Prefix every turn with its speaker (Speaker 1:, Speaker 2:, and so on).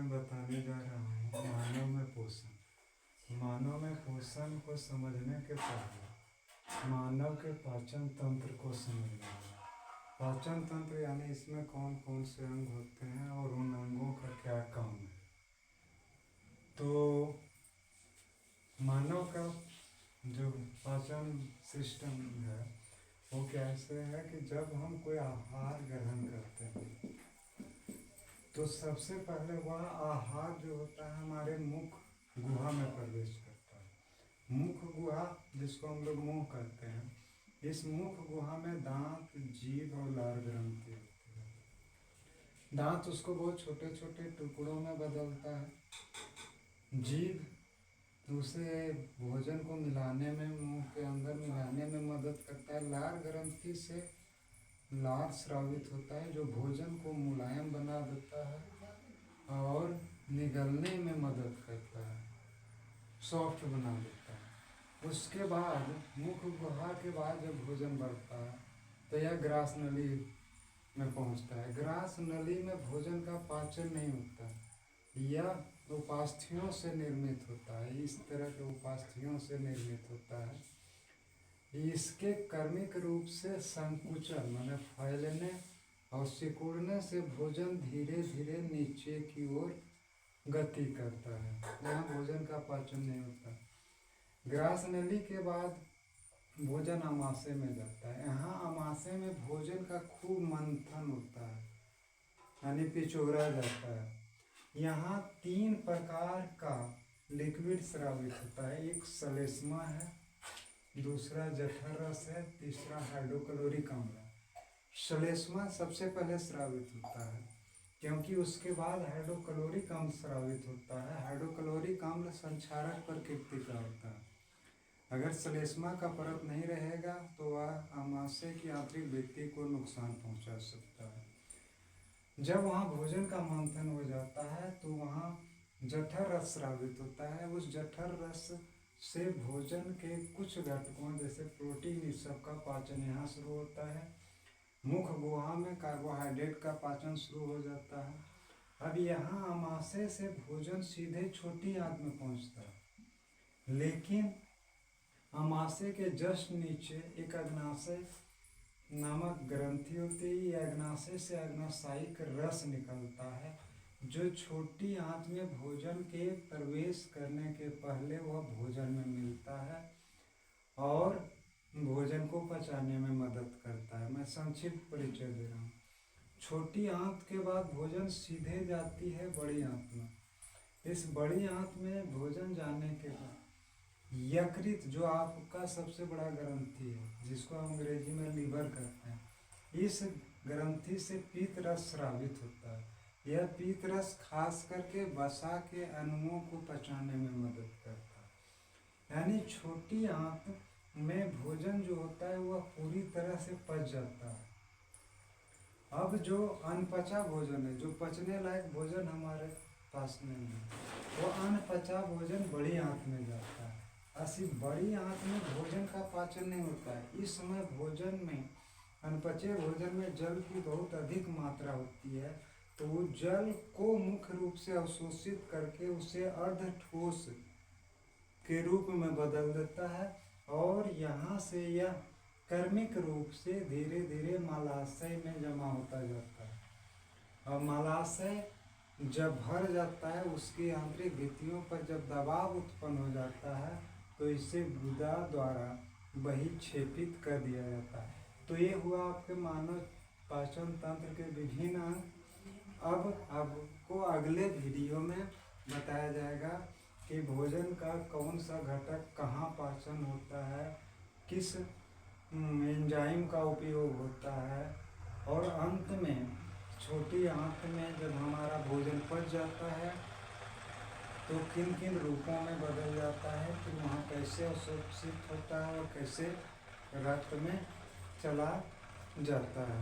Speaker 1: मैं बताने जा रहा हूँ मानव में पोषण। मानव में पोषण को समझने के पहले मानव के पाचन तंत्र को समझना है। पाचन तंत्र यानी इसमें कौन कौन से अंग होते हैं और उन अंगों का क्या काम है। तो मानव का जो पाचन सिस्टम है वो कैसे है कि जब हम कोई आहार ग्रहण करते हैं तो सबसे पहले वह आहार जो होता है हमारे मुख गुहा में प्रवेश करता है। मुख गुहा जिसको हम लोग मुंह कहते हैं, इस मुख गुहा में दांत, जीभ और लार ग्रंथि होती है। दांत उसको बहुत छोटे छोटे टुकड़ों में बदलता है। जीभ उसे भोजन को मिलाने में, मुंह के अंदर मिलाने में मदद करता है। लार ग्रंथि से लार स्रावित होता है जो भोजन को मुलायम बना देता है और निगलने में मदद करता है, सॉफ्ट बना देता है। उसके बाद मुख गुहा के बाद जब भोजन बढ़ता है तो यह ग्रास नली में पहुंचता है। ग्रास नली में भोजन का पाचन नहीं होता, यह उपास्थियों से निर्मित होता है। इस तरह के उपास्थियों से निर्मित होता है। इसके कर्मिक रूप से संकुचन माने फैलने और सिकुड़ने से भोजन धीरे धीरे नीचे की ओर गति करता है। यहाँ भोजन का पाचन नहीं होता। ग्रास नली के बाद भोजन आमाशय में जाता है। यहाँ आमाशय में भोजन का खूब मंथन होता है यानी पिचोरा जाता है। यहाँ 3 प्रकार का लिक्विड स्रावित होता है। एक श्लेष्मा है, दूसरा जठर रस है, तीसरा हाइड्रोक्लोरिक अम्ल है। श्लेष्मा सबसे पहले स्रावित होता है क्योंकि उसके बाद हाइड्रोक्लोरिक अम्ल स्रावित होता है। हाइड्रोक्लोरिक अम्ल संक्षारक प्रकृति का होता है। अगर श्लेष्मा का परत नहीं रहेगा तो वह आमाशय की आंतरिक भित्ति को नुकसान पहुंचा सकता है। जब वहाँ भोजन का मंथन हो जाता है तो वहाँ जठर रस स्रावित होता है। उस जठर रस से भोजन के कुछ घटकों जैसे प्रोटीन, इस सब का पाचन यहाँ शुरू होता है। मुख गुहा में कार्बोहाइड्रेट का पाचन शुरू हो जाता है। अब यहाँ आमाशय से भोजन सीधे छोटी आंत में पहुँचता है, लेकिन आमाशय के जस्ट नीचे एक अग्नाशय नामक ग्रंथि होती है। यह अग्नाशय से अग्नाशयिक रस निकलता है जो छोटी आंत में भोजन के प्रवेश करने के पहले वह भोजन में मिलता है और भोजन को पचाने में मदद करता है। मैं संक्षिप्त परिचय दे रहा हूँ। छोटी आंत के बाद भोजन सीधे जाती है बड़ी आंत में। इस बड़ी आंत में भोजन जाने के बाद यकृत जो आपका सबसे बड़ा ग्रंथि है, जिसको अंग्रेजी में लीवर कहते हैं, इस ग्रंथि से पीत रस स्रावित होता है। यह पीत रस खास करके वसा के अणुओं को पचाने में मदद करता है। यानी छोटी आंत में भोजन जो होता है वह पूरी तरह से पच जाता है। अब जो अनपचा भोजन है, जो पचने लायक भोजन हमारे पास नहीं है, वो अनपचा भोजन बड़ी आंत में जाता है। ऐसी बड़ी आंत में भोजन का पाचन नहीं होता है। इस समय भोजन में, अनपचे भोजन में जल की बहुत अधिक मात्रा होती है, तो वो जल को मुख्य रूप से अवशोषित करके उसे अर्ध ठोस के रूप में बदल देता है और यहाँ से यह कर्मिक रूप से धीरे धीरे मलाशय में जमा होता जाता है। और मलाशय जब भर जाता है, उसकी आंतरिक भित्तियों पर जब दबाव उत्पन्न हो जाता है तो इसे गुदा द्वारा बहिक्षेपित कर दिया जाता है। तो ये हुआ आपके मानव पाचन तंत्र के विभिन्न अंग। अब आपको अगले वीडियो में बताया जाएगा कि भोजन का कौन सा घटक कहाँ पाचन होता है, किस एंजाइम का उपयोग होता है, और अंत में छोटी आंत में जब हमारा भोजन पच जाता है तो किन किन रूपों में बदल जाता है, फिर वहाँ कैसे अवशोषित होता है और कैसे रक्त में चला जाता है।